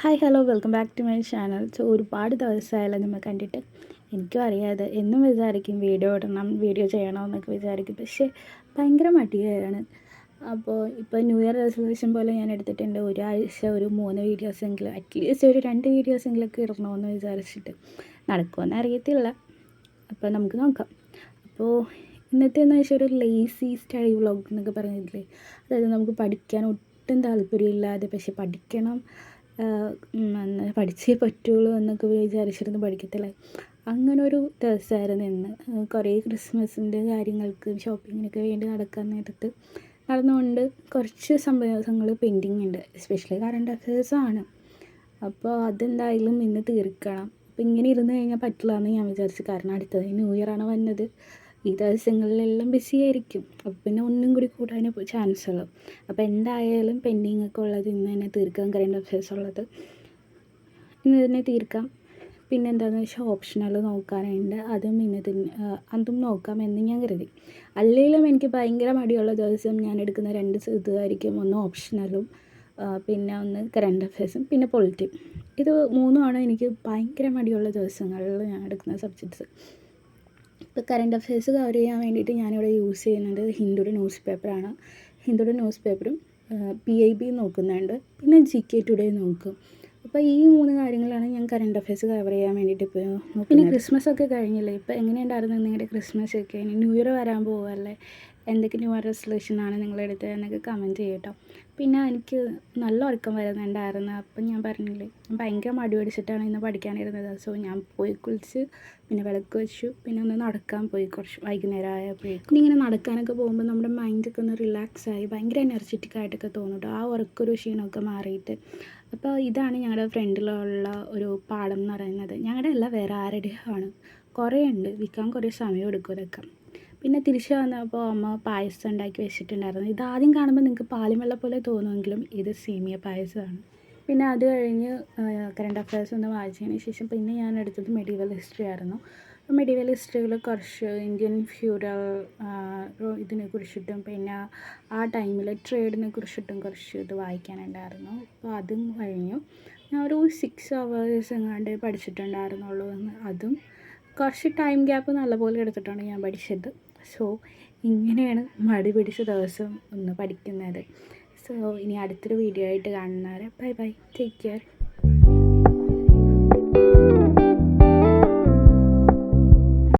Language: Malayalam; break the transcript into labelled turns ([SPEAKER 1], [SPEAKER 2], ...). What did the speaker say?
[SPEAKER 1] Hi hello welcome back to my channel. ഒരുപാട് ദിവസമായല്ലോ നമ്മൾ കണ്ടിട്ട്. എനിക്കും അറിയാതെ എന്നും വിചാരിക്കും വീഡിയോ ഇടണം, വീഡിയോ ചെയ്യണമെന്നൊക്കെ വിചാരിക്കും. പക്ഷേ ഭയങ്കര മടിയാണ്. അപ്പോൾ ഇപ്പോൾ ന്യൂ ഇയർ റെസൊല്യൂഷൻ പോലെ ഞാൻ എടുത്തിട്ടുണ്ട്, ഒരാഴ്ച ഒരു 3 വീഡിയോസെങ്കിലും, അറ്റ്ലീസ്റ്റ് ഒരു 2 വീഡിയോസെങ്കിലൊക്കെ ഇടണമെന്ന് വിചാരിച്ചിട്ട്. നടക്കുമെന്ന് അറിയത്തില്ല, അപ്പോൾ നമുക്ക് നോക്കാം. അപ്പോൾ ഇന്നത്തെ എന്ന് വെച്ചാൽ ഒരു ലേസി സ്റ്റഡി വ്ളോഗ് എന്നൊക്കെ പറഞ്ഞിട്ടില്ലേ, അതായത് നമുക്ക് പഠിക്കാൻ ഒട്ടും താല്പര്യമില്ലാതെ പക്ഷെ പഠിക്കണം, പഠിച്ചേ പറ്റുള്ളൂ എന്നൊക്കെ വിചാരിച്ചിരുന്ന് പഠിക്കത്തില്ലേ, അങ്ങനെ ഒരു ദിവസമായിരുന്നു ഇന്ന്. കുറേ ക്രിസ്മസിൻ്റെ കാര്യങ്ങൾക്ക് ഷോപ്പിങ്ങിനൊക്കെ വേണ്ടി നടക്കാൻ നേരത്ത് നടന്നുകൊണ്ട് കുറച്ച് സംഭവങ്ങൾ പെൻഡിങ് ഉണ്ട്, എസ്പെഷ്യലി കറണ്ട് അഫയേഴ്സാണ്. അപ്പോൾ അതെന്തായാലും ഇന്ന് തീർക്കണം. അപ്പോൾ ഇങ്ങനെ ഇരുന്ന് കഴിഞ്ഞാൽ പറ്റില്ല എന്ന് ഞാൻ വിചാരിച്ചു. കാരണം അടുത്തത് ന്യൂ ഇയറാണ് വന്നത്, ഈ ദിവസങ്ങളിലെല്ലാം ബിസി ആയിരിക്കും. അപ്പോൾ പിന്നെ ഒന്നും കൂടി കൂടാനേ ചാൻസ് ഉള്ളൂ. അപ്പോൾ എന്തായാലും പെൻഡിങ് ഒക്കെ ഉള്ളത് ഇന്ന് തന്നെ തീർക്കാം. കറണ്ട് അഫയേഴ്സ് ഉള്ളത് ഇന്ന് തന്നെ തീർക്കാം. പിന്നെ എന്താണെന്ന് വെച്ചാൽ ഓപ്ഷണൽ നോക്കാനുണ്ട്, അതും നോക്കാം എന്ന് ഞാൻ കരുതി. അല്ലെങ്കിലും എനിക്ക് ഭയങ്കര മടിയുള്ള ദിവസം ഞാൻ എടുക്കുന്ന 2 ഇതായിരിക്കും. ഒന്ന് ഓപ്ഷണലും പിന്നെ ഒന്ന് കറണ്ട് അഫയേഴ്സും പിന്നെ പൊളിറ്റി. ഇത് 3ഉമാണ് എനിക്ക് ഭയങ്കര മടിയുള്ള ദിവസങ്ങളിൽ ഞാൻ എടുക്കുന്ന സബ്ജക്ട്സ്. ഇപ്പോൾ കറണ്ട് അഫയേഴ്സ് കവർ ചെയ്യാൻ വേണ്ടിയിട്ട് ഞാനിവിടെ യൂസ് ചെയ്യുന്നത് ഹിന്ദുയുടെ ന്യൂസ് പേപ്പറാണ്. ഹിന്ദുയുടെ ന്യൂസ് പേപ്പറും PIB നോക്കുന്നുണ്ട്, പിന്നെ GK ടുഡേ നോക്കും. അപ്പോൾ ഈ 3 കാര്യങ്ങളാണ് ഞാൻ കറണ്ട് അഫയേഴ്സ് കവർ ചെയ്യാൻ വേണ്ടിയിട്ട് ഇപ്പോൾ നോക്കുന്നത്. പിന്നെ ക്രിസ്മസ് ഒക്കെ കഴിഞ്ഞില്ലേ, ഇപ്പോൾ എങ്ങനെയുണ്ടായിരുന്നു നിങ്ങളുടെ ക്രിസ്മസ് ഒക്കെ? ഇനി ന്യൂ ഇയർ വരാൻ പോവുകയല്ലേ, എന്തൊക്കെ ന്യൂ ഇയർ റെസൊല്യൂഷനാണ് നിങ്ങളെടുത്തത് എന്നൊക്കെ കമൻറ്റ് ചെയ്യട്ടോ. പിന്നെ എനിക്ക് നല്ല ഉറക്കം വരുന്നുണ്ടായിരുന്നു. അപ്പം ഞാൻ പറഞ്ഞില്ലേ, ഞാൻ ഭയങ്കര മടി പിടിച്ചിട്ടാണ് ഇന്ന് പഠിക്കാനിരുന്നത്. സോ ഞാൻ പോയി കുളിച്ച് പിന്നെ വിളക്ക് വെച്ചു, പിന്നെ ഒന്ന് നടക്കാൻ പോയി കുറച്ച് വൈകുന്നേരം ആയപ്പോഴേക്കും. പിന്നെ ഇങ്ങനെ നടക്കാനൊക്കെ പോകുമ്പോൾ നമ്മുടെ മൈൻഡൊക്കെ ഒന്ന് റിലാക്സായി ഭയങ്കര എനർജറ്റിക് ആയിട്ടൊക്കെ തോന്നും ആ ഉറക്കൊരു ക്ഷീണമൊക്കെ മാറിയിട്ട്. അപ്പോൾ ഇതാണ് ഞങ്ങളുടെ ഫ്രണ്ടിലുള്ള ഒരു പാടം എന്ന് പറയുന്നത്. ഞങ്ങളുടെ അല്ല, വേറെ ആരുടെയോ ആണ്. കുറേ ഉണ്ട്, വിൽക്കാൻ കുറേ സമയം എടുക്കും ഇതൊക്കെ. പിന്നെ തിരിച്ച് വന്നപ്പോൾ അമ്മ പായസം ഉണ്ടാക്കി വെച്ചിട്ടുണ്ടായിരുന്നു. ഇതാദ്യം കാണുമ്പോൾ നിങ്ങൾക്ക് പാലും വെള്ളം പോലെ തോന്നുമെങ്കിലും ഇത് സേമിയ പായസമാണ്. പിന്നെ അത് കഴിഞ്ഞ് കറണ്ട് അഫയേഴ്സ് ഒന്ന് വായിച്ചതിന് ശേഷം പിന്നെ ഞാൻ എടുത്തത് മെഡീവൽ ഹിസ്റ്ററി ആയിരുന്നു. മെഡീവൽ ഹിസ്റ്ററിയിൽ കുറച്ച് ഇന്ത്യൻ ഫ്യൂഡൽ ഇതിനെ കുറിച്ചിട്ടും പിന്നെ ആ ടൈമിൽ ട്രേഡിനെ കുറിച്ചിട്ടും കുറച്ച് ഇത് വായിക്കാനുണ്ടായിരുന്നു. അപ്പോൾ അതും കഴിഞ്ഞു. ഞാൻ ഒരു 6 hours എങ്ങാണ്ട് പഠിച്ചിട്ടുണ്ടായിരുന്നുള്ളൂ. അതും കുറച്ച് ടൈം ഗ്യാപ്പ് നല്ലപോലെ എടുത്തിട്ടാണ് ഞാൻ പഠിച്ചത്. സോ ഇങ്ങനെയാണ് മടി പിടിച്ച ദിവസം ഒന്ന് പഠിക്കുന്നത്. സോ ഇനി അടുത്തൊരു വീഡിയോ ആയിട്ട് കാണുന്നവരെ ബൈ ബൈ, ടേക്ക് കെയർ.